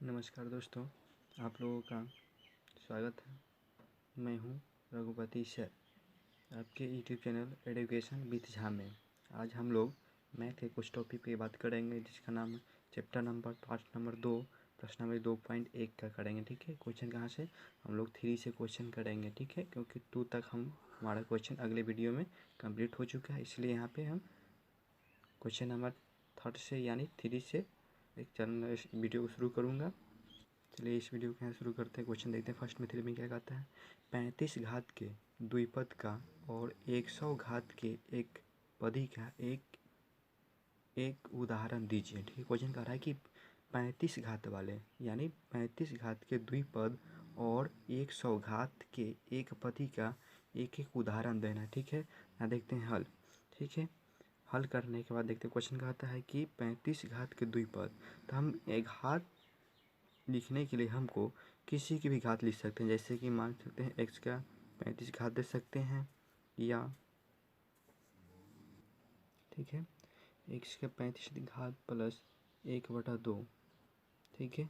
नमस्कार दोस्तों, आप लोगों का स्वागत है। मैं हूं रघुपति सर, आपके YouTube channel education with Jha में। आज हम लोग मैथ के कुछ टॉपिक पे बात करेंगे, जिसका नाम है चैप्टर नंबर पार्ट नंबर 2 प्रश्न नंबर 2.1 का करेंगे। ठीक है, क्वेश्चन कहाँ से हम लोग 3 से क्वेश्चन करेंगे। ठीक है, क्योंकि 2 तक हमारा क्वेश्चन अगले वीडियो में कंप्लीट हो चुका है, इसलिए यहाँ पे हम क्वेश्चन नंबर 3 से यानी 3 से एक चैनल इस वीडियो को शुरू करूँगा। चलिए इस वीडियो को यहाँ शुरू करते हैं। क्वेश्चन देखते हैं। फर्स्ट में 3 में क्या कहता है, 35 घात के द्विपद का और 100 घात के एक पदी का एक उदाहरण दीजिए। ठीक है, क्वेश्चन कह रहा है कि 35 घात वाले यानी 35 घात के द्विपद और 100 घात के एक पदी का एक एक उदाहरण देना। ठीक है, यहाँ देखते हैं हल। ठीक है, हल करने के बाद देखते हैं क्वेश्चन कहता है कि 35 घात के द्विपद, तो हम एक घात लिखने के लिए हमको किसी की भी घात लिख सकते हैं। जैसे कि मान सकते हैं x का 35 घात दे सकते हैं, या ठीक है x का 35 घात प्लस 1/2। ठीक है,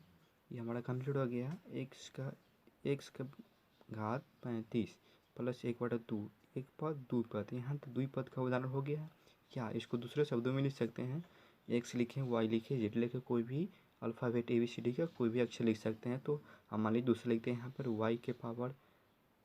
ये हमारा कंप्लीट हो गया। x का घात 35 प्लस 1/2, एक पद दो पद। यहाँ तो द्विपद का उदाहरण हो गया। क्या इसको दूसरे शब्दों में लिख सकते हैं, x लिखें, y लिखें, z लिखें, कोई भी अल्फ़ाबेट ABCD का कोई भी अक्षर लिख सकते हैं। तो हम मान लीजिए दूसरा लिखते हैं, यहाँ पर y के पावर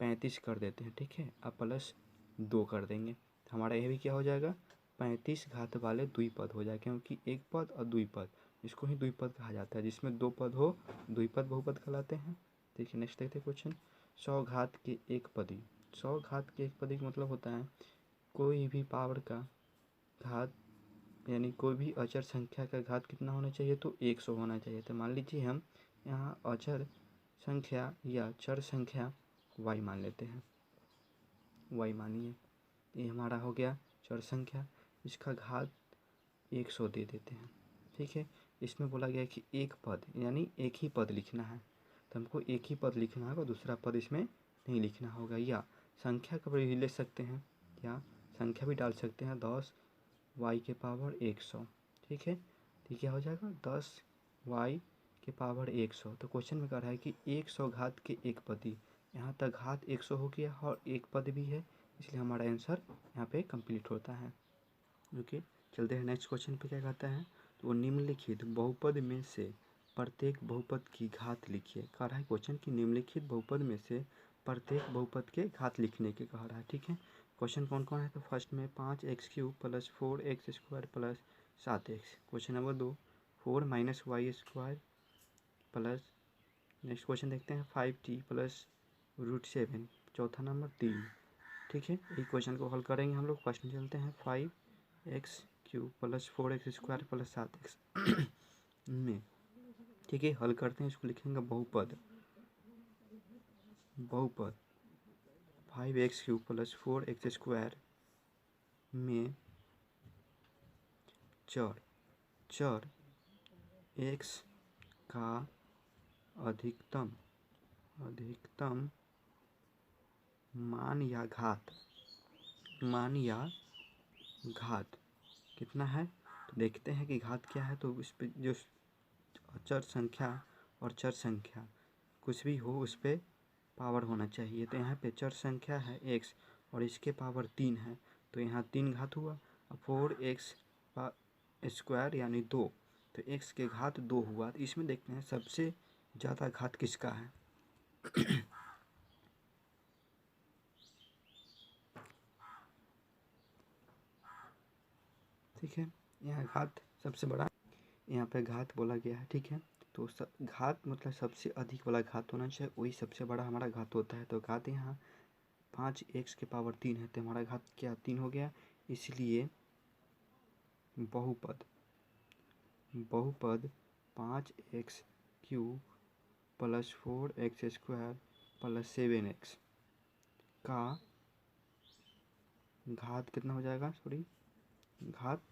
35 कर देते हैं। ठीक है, अब प्लस 2 कर देंगे, तो हमारा यह भी क्या हो जाएगा, 35 घात वाले द्विपद हो जाएगा। क्योंकि एक पद और द्विपद, इसको ही द्विपद कहा जाता है। जिसमें 2 पद हो द्विपद बहुपद कहलाते हैं। ठीक है, नेक्स्ट देखते हैं क्वेश्चन। 100 घात के एक पदी। 100 घात के एक पदी का मतलब होता है कोई भी पावर का घात, यानी कोई भी अचर संख्या का घात कितना होना चाहिए, तो 100 होना चाहिए। तो मान लीजिए हम यहाँ अचर संख्या या चर संख्या y मान लेते हैं। y मानिए, ये हमारा हो गया चर संख्या, इसका घात 100 दे देते हैं। ठीक है, इसमें बोला गया कि एक पद यानी एक ही पद लिखना है, तो हमको एक ही पद लिखना होगा, दूसरा पद इसमें नहीं लिखना होगा। या संख्या का भी ले सकते हैं, या संख्या भी डाल सकते हैं, 10 y के पावर 100। ठीक है, तो क्या हो जाएगा, 10 y के पावर 100। तो क्वेश्चन में कह रहा है कि 100 घात के एक पदी, यहाँ तक घात 100 हो गया और एक पद भी है, इसलिए हमारा आंसर यहाँ पे कंप्लीट होता है। ओके, चलते हैं नेक्स्ट क्वेश्चन पे। क्या कहता है, तो निम्नलिखित बहुपद में से प्रत्येक बहुपद की घात लिखिए। कह रहा है क्वेश्चन कि निम्नलिखित बहुपद में से प्रत्येक बहुपद के घात लिखने के कह रहा है। ठीक है, क्वेश्चन कौन कौन है, तो फर्स्ट में 5x³ plus 4x² plus 7x। Question number 2 4 - y² plus, next question देखते हैं 5t प्लस √7। चौथा नंबर 3। ठीक है, ये क्वेश्चन को हल करेंगे हम लोग। क्वेश्चन चलते हैं 5x³ plus 4x² plus 7x में। ठीक है, हल करते हैं, इसको लिखेंगे बहुपद। 5x³ प्लस 4x² में चर x का अधिकतम मान या घात कितना है। तो देखते हैं कि घात क्या है। तो इस पे जो अचर संख्या और चर संख्या कुछ भी हो, उस पर पावर होना चाहिए। तो यहाँ पे चर संख्या है x और इसके पावर 3 है, तो यहाँ 3 घात हुआ। 4x² यानी 2, तो x के घात 2 हुआ। तो इसमें देखते हैं सबसे ज़्यादा घात किसका है। ठीक है, यहाँ घात सबसे बड़ा, यहाँ पे घात बोला गया है। ठीक है, तो घात मतलब सबसे अधिक वाला घात होना चाहिए, वही सबसे बड़ा हमारा घात होता है। तो घात यहाँ 5x के पावर 3 है, तो हमारा घात क्या 3 हो गया। इसलिए बहुपद 5x³ plus 4x² plus 7x का घात कितना हो जाएगा, घात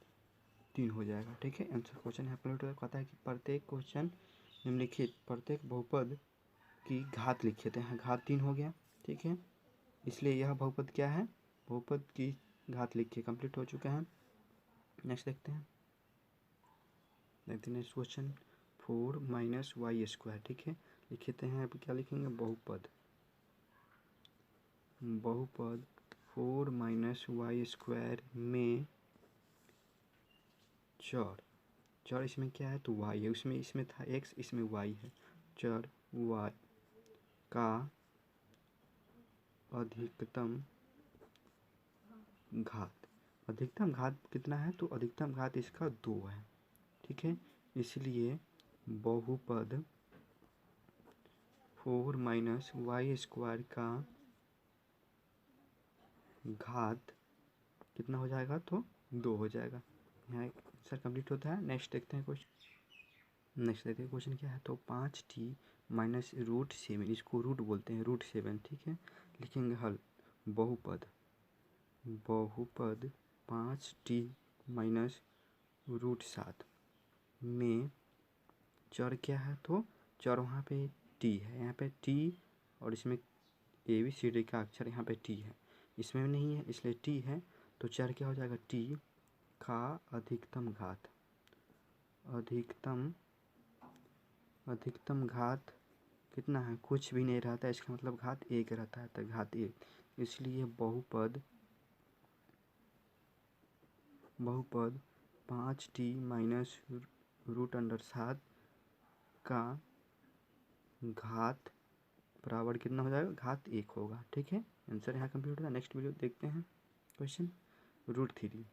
3 हो जाएगा। ठीक है, आंसर क्वेश्चन यहाँ पर कहता है कि प्रत्येक क्वेश्चन निम्नलिखित प्रत्येक बहुपद की घात लिखे थे। यहाँ घात 3 हो गया। ठीक है, इसलिए यह बहुपद क्या है, बहुपद की घात लिखिए। कंप्लीट हो चुका है। नेक्स्ट देखते हैं next question 4 minus Y square, ठीक है। लिखते हैं अब क्या लिखेंगे, बहुपद 4 माइनस वाई स्क्वायर में चर इसमें क्या है तो वाई है, उसमें इसमें था एक्स, इसमें वाई है। चर वाई का अधिकतम घात कितना है तो अधिकतम घात इसका 2 है, ठीक है। इसलिए बहुपद 4 माइनस वाई स्क्वायर का घात कितना हो जाएगा तो 2 हो जाएगा। यहाँ आंसर कंप्लीट होता है। नेक्स्ट देखते हैं क्वेश्चन क्या है तो 5t माइनस √7, इसको रूट बोलते हैं, √7, ठीक है। लिखेंगे हल बहुपद 5t माइनस √7 में चर क्या है तो चर वहाँ पे t है, यहाँ पे t और इसमें ABCD का अक्षर यहाँ पे t है, इसमें नहीं है इसलिए t है। तो चर क्या हो जाएगा t का अधिकतम घात कितना है, कुछ भी नहीं रहता है, इसका मतलब घात 1 रहता है, तो घात 1। इसलिए बहुपद 5t माइनस √7 का घात बराबर कितना हो जाएगा, घात 1 होगा, ठीक है। आंसर यहाँ कंप्लीट होगा। नेक्स्ट वीडियो देखते हैं क्वेश्चन √3।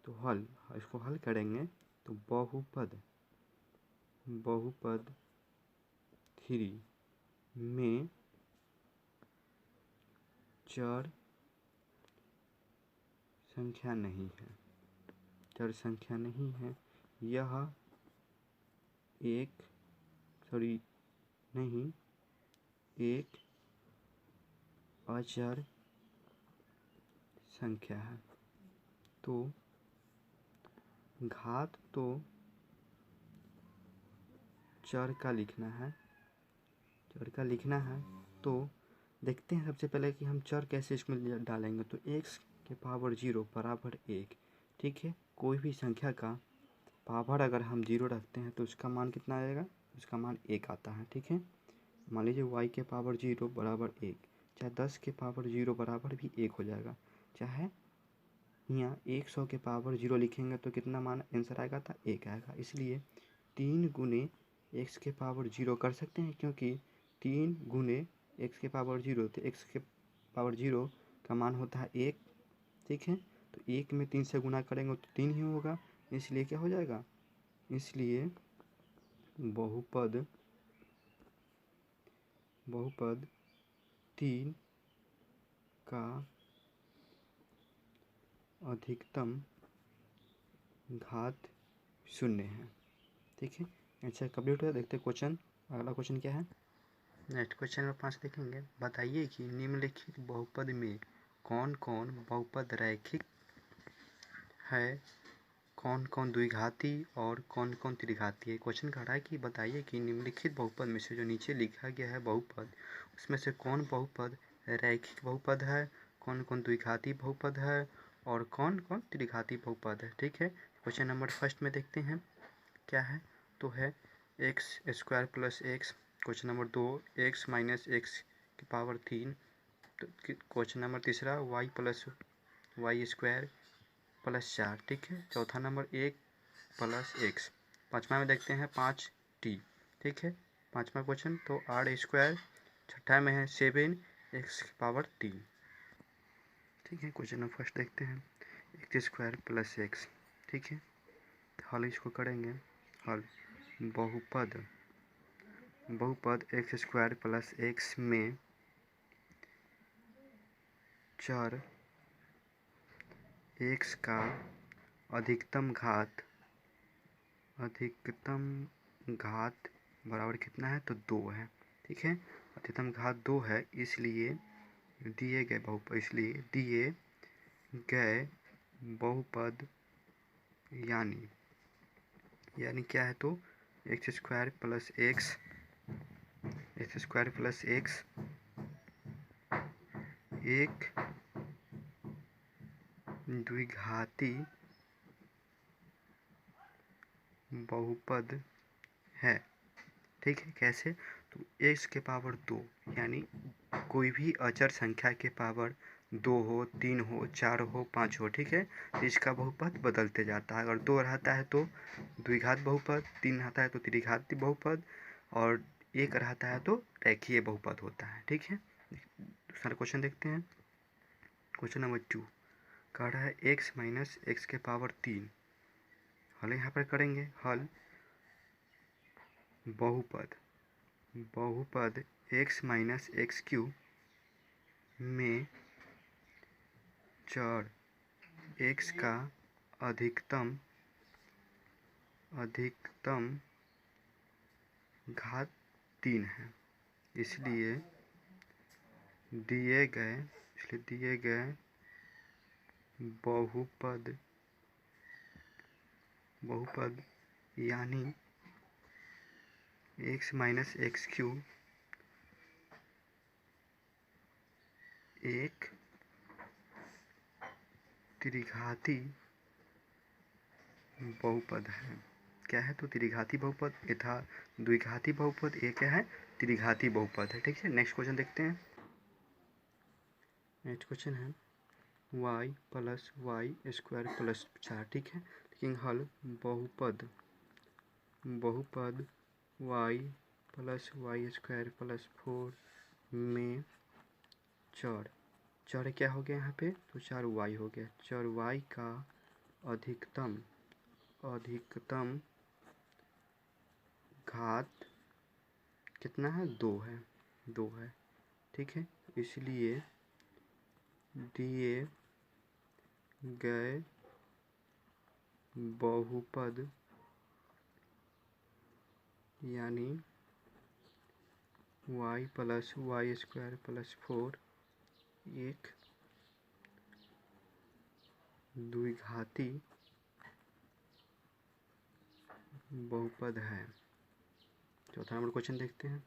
तो इसको हल करेंगे तो बहुपद 3 में चर संख्या नहीं है, यह एक अचर संख्या है। तो घात तो चर का लिखना है तो देखते हैं सबसे पहले कि हम चर कैसे इसमें डालेंगे। तो x के पावर 0 बराबर 1, ठीक है। कोई भी संख्या का पावर अगर हम 0 रखते हैं तो उसका मान कितना आएगा, उसका मान 1 आता है, ठीक है। मान लीजिए y के पावर 0 बराबर 1, चाहे 10 के पावर 0 बराबर भी 1 हो जाएगा, चाहे यहाँ 100 के पावर 0 लिखेंगे तो कितना मान आंसर आएगा था 1 आएगा। इसलिए 3 गुने x के पावर 0 कर सकते हैं, क्योंकि 3 गुने x के पावर 0 तो x के पावर 0 का मान होता है 1, ठीक है। तो 1 में 3 से गुना करेंगे तो 3 ही होगा, इसलिए क्या हो जाएगा, इसलिए बहुपद 3 का अधिकतम घात 0 है, ठीक है। आंसर कंप्लीट हुआ। देखते हैं क्वेश्चन, अगला क्वेश्चन क्या है। नेक्स्ट क्वेश्चन नंबर 5 देखेंगे। बताइए कि निम्नलिखित बहुपद में कौन कौन बहुपद रैखिक है, कौन कौन द्विघाती और कौन कौन त्रिघाती है। क्वेश्चन कह रहा है कि बताइए कि निम्नलिखित बहुपद में से जो नीचे लिखा गया है बहुपद, उसमें से कौन बहुपद रैखिक बहुपद है, कौन कौन द्विघाती बहुपद है और कौन कौन त्रिघाती बहुपद है, ठीक है। क्वेश्चन नंबर फर्स्ट में देखते हैं क्या है तो है x² plus x। Question number 2 x minus x की पावर 3। तो क्वेश्चन नंबर तीसरा y प्लस y² प्लस 4, ठीक है। चौथा नंबर 1 प्लस x। पाँचवा में देखते हैं 5t, ठीक है। पाँचवा क्वेश्चन तो r²। छठा में है 7 x की पावर 3, ठीक है। क्वेश्चन नंबर फर्स्ट देखते हैं x² प्लस x, ठीक है। हल इसको करेंगे, हल बहुपद x² प्लस x में चर x का अधिकतम घात बराबर कितना है तो 2 है, ठीक है। अधिकतम घात 2 है, इसलिए दिए गए बहुपद यानी क्या है तो x² प्लस x एक द्विघाती बहुपद है। ठीक है, कैसे? तो x के पावर 2, यानी कोई भी अचर संख्या के पावर 2 हो, 3 हो, 4 हो, 5 हो, ठीक है, तो इसका बहुपद बदलते जाता है। अगर 2 रहता है तो द्विघात बहुपद, 3 रहता है तो त्रिघाती बहुपद, और 1 रहता है तो रेखीय बहुपद होता है। ठीक है, दूसरा क्वेश्चन देखते हैं। क्वेश्चन नंबर 2 कह रहा है x माइनस एक्स के पावर 3। हल यहाँ पर करेंगे। हल बहुपद x माइनस एक्स क्यूब में चर x का अधिकतम घात 3 है। इसलिए दिए गए बहुपद यानी x माइनस एक्स क्यूब एक त्रिघाती बहुपद है। क्या है? तो त्रिघाती बहुपद तथा द्विघाती बहुपद, ये क्या है? त्रिघाती बहुपद है। ठीक है, नेक्स्ट क्वेश्चन देखते हैं। नेक्स्ट क्वेश्चन है y plus Y square plus 4। ठीक है, लेकिन हल बहुपद y plus Y square plus 4 में चर क्या हो गया यहाँ पे? तो 4y हो गया। चर y का अधिकतम घात कितना है? 2 है। ठीक है, इसलिए दिए गए बहुपद यानी y plus Y square plus 4 एक द्विघाती बहुपद है। चौथा नंबर क्वेश्चन देखते हैं।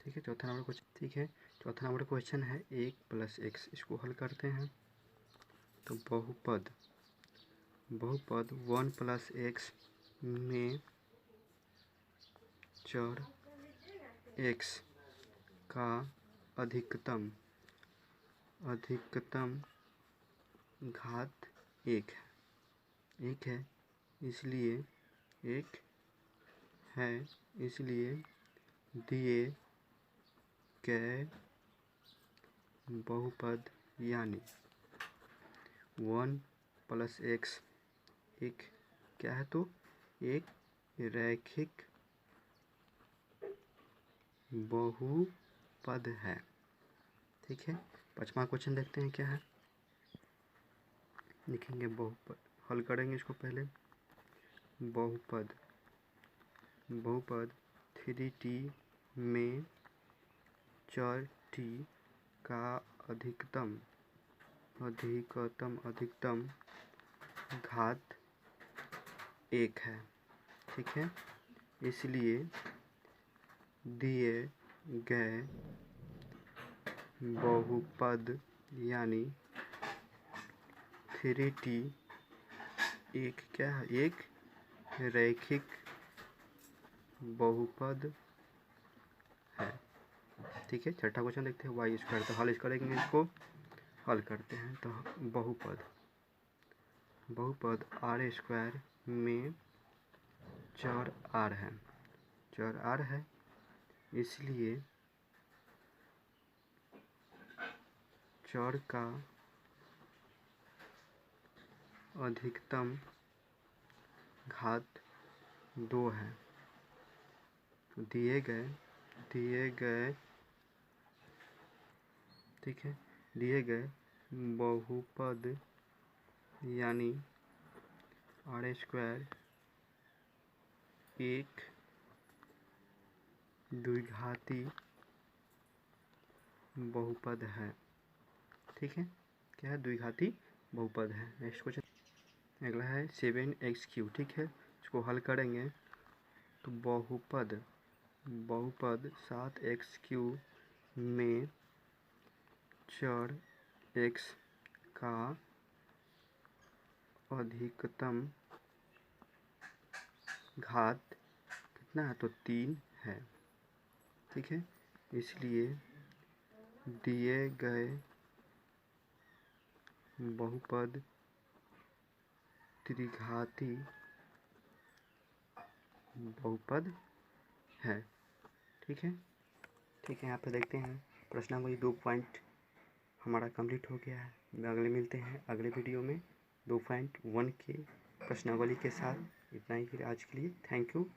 ठीक है, चौथा नंबर क्वेश्चन है 1 प्लस एक्स। इसको हल करते हैं। तो बहुपद 1 प्लस एक्स में चर x का अधिकतम घात 1 है। इसलिए दिए गए बहुपद यानी 1 प्लस एक्स एक क्या है? तो एक रैखिक बहुपद है। ठीक है, पांचवा क्वेश्चन देखते हैं क्या है। लिखेंगे बहुपद, हल करेंगे इसको पहले। बहुपद 3t में चर t का अधिकतम घात 1 है। ठीक है, इसलिए दिए गए बहुपद यानी 3t एक क्या है? एक रैखिक बहुपद है। ठीक है, छठा क्वेश्चन देखते हैं। वाई स्क्वायर, तो हल करेंगे, इसको हल करते हैं। तो बहुपद आर स्क्वायर में चर आर है। इसलिए चर का अधिकतम घात 2 है। तो दिए गए ठीक है, दिए गए बहुपद यानी आर स्क्वायर एक द्विघाती बहुपद है। ठीक है, क्या है? द्विघाती बहुपद है। नेक्स्ट क्वेश्चन अगला है 7x3। ठीक है, इसको हल करेंगे। तो बहुपद 7x3 में चर x का अधिकतम घात कितना है, तो 3 है। ठीक है, इसलिए दिए गए बहुपद त्रिघाती बहुपद है। ठीक है, ठीक है, यहाँ पे देखते हैं प्रश्नावली 2 पॉइंट हमारा कंप्लीट हो गया है। अगले मिलते हैं अगले वीडियो में 2.1 के प्रश्नावली के साथ। इतना ही फिर आज के लिए, थैंक यू।